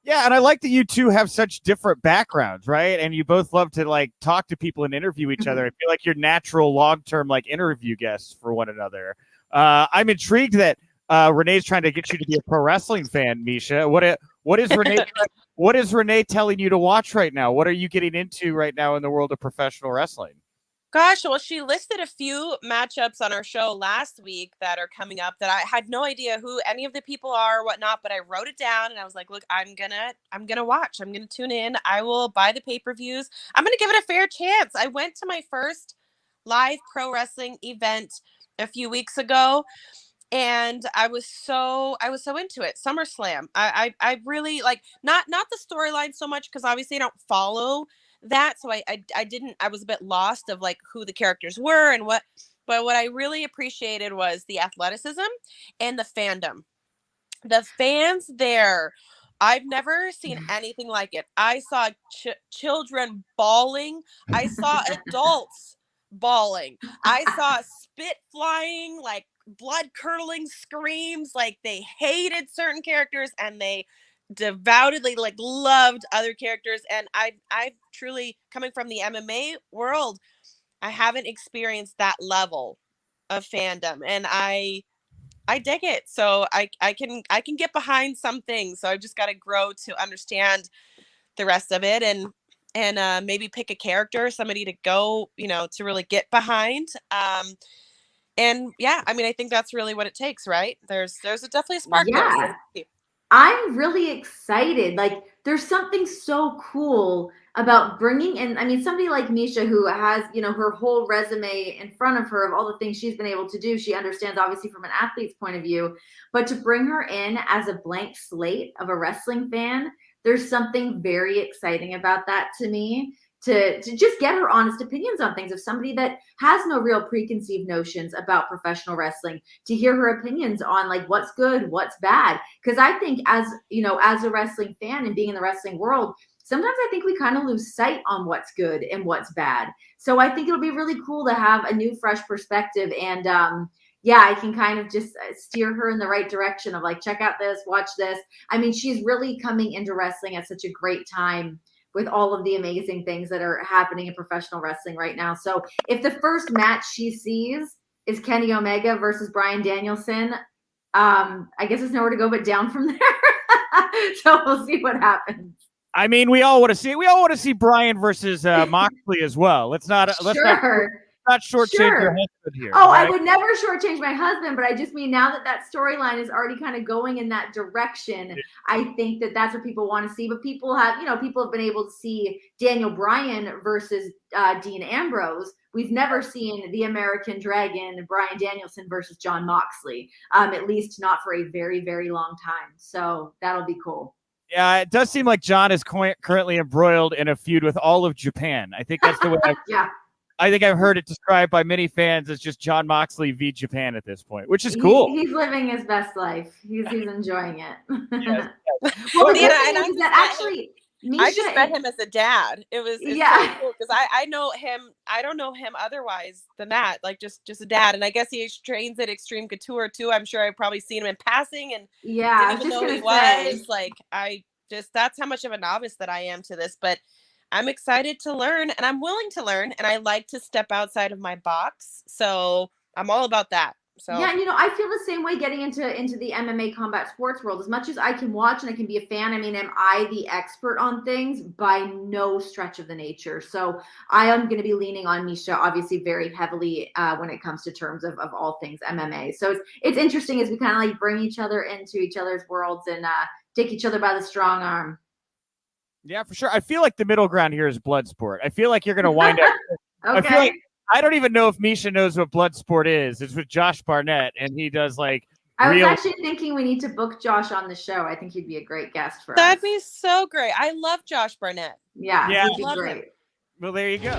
Yeah, and I like that you two have such different backgrounds, right? And you both love to like talk to people and interview each other. I feel like you're natural, long-term like interview guests for one another. I'm intrigued that Renee's trying to get you to be a pro wrestling fan, Miesha. What is Renee telling you to watch right now? What are you getting into right now in the world of professional wrestling? Gosh, well, she listed a few matchups on our show last week that are coming up that I had no idea who any of the people are or whatnot, but I wrote it down and I was like, look, I'm gonna watch. I'm gonna tune in. I will buy the pay-per-views. I'm gonna give it a fair chance. I went to my first live pro wrestling event a few weeks ago, and I was so into it. SummerSlam. I really like not the storyline so much because obviously I don't follow that, so I didn't. I was a bit lost of like who the characters were and what. But what I really appreciated was the athleticism and the fandom. The fans there, I've never seen anything like it. I saw children bawling. I saw adults bawling. I saw spit flying, like blood curdling screams, like they hated certain characters and they devoutedly like loved other characters. And I've truly, coming from the MMA world, I haven't experienced that level of fandom, and I dig it. So I can get behind some things. So I've just got to grow to understand the rest of it, and maybe pick a character, somebody to go, to really get behind. And yeah, I mean, I think that's really what it takes, right? There's definitely a spark there. I'm really excited. Like, there's something so cool about bringing in, I mean, somebody like Miesha, who has, her whole resume in front of her of all the things she's been able to do. She understands, obviously, from an athlete's point of view, but to bring her in as a blank slate of a wrestling fan, there's something very exciting about that to me. To just get her honest opinions on things, of somebody that has no real preconceived notions about professional wrestling, to hear her opinions on like what's good, what's bad. Because I think as a wrestling fan and being in the wrestling world, sometimes I think we kind of lose sight on what's good and what's bad. So I think it'll be really cool to have a new, fresh perspective. And I can kind of just steer her in the right direction of like, check out this, watch this. I mean, she's really coming into wrestling at such a great time with all of the amazing things that are happening in professional wrestling right now. So if the first match she sees is Kenny Omega versus Bryan Danielson, I guess there's nowhere to go but down from there. So we'll see what happens. I mean, we all want to see Bryan versus Moxley as well. Let's not shortchange your husband here. Oh, right? I would never shortchange my husband, but I just mean now that storyline is already kind of going in that direction, I think that that's what people want to see. But people have been able to see Daniel Bryan versus Dean Ambrose. We've never seen the American Dragon, Bryan Danielson versus Jon Moxley, at least not for a very, very long time. So that'll be cool. Yeah, it does seem like Jon is currently embroiled in a feud with all of Japan. I think that's the way I think I've heard it described by many fans as just Jon Moxley v Japan at this point, which is cool. He's living his best life. He's enjoying it. Yes. Well, I just met him as a dad. It's really cool because I know him. I don't know him otherwise than that, like just a dad. And I guess he trains at Extreme Couture too. I'm sure I've probably seen him in passing, and didn't even know who he was. Like that's how much of a novice that I am to this, but I'm excited to learn, and I'm willing to learn, and I like to step outside of my box. So I'm all about that. So yeah, and I feel the same way getting into the MMA combat sports world. As much as I can watch and I can be a fan, I mean, am I the expert on things? By no stretch of the nature. So I am going to be leaning on Miesha, obviously, very heavily when it comes to terms of all things MMA. So it's interesting as we kind of like bring each other into each other's worlds and take each other by the strong arm. Yeah, for sure. I feel like the middle ground here is Bloodsport. I feel like you're going to wind up. Okay. I feel like I don't even know if Miesha knows what Bloodsport is. It's with Josh Barnett, and he does like. I was actually thinking we need to book Josh on the show. I think he'd be a great guest for us. That'd be so great. I love Josh Barnett. Yeah, he'd be great. Well, there you go.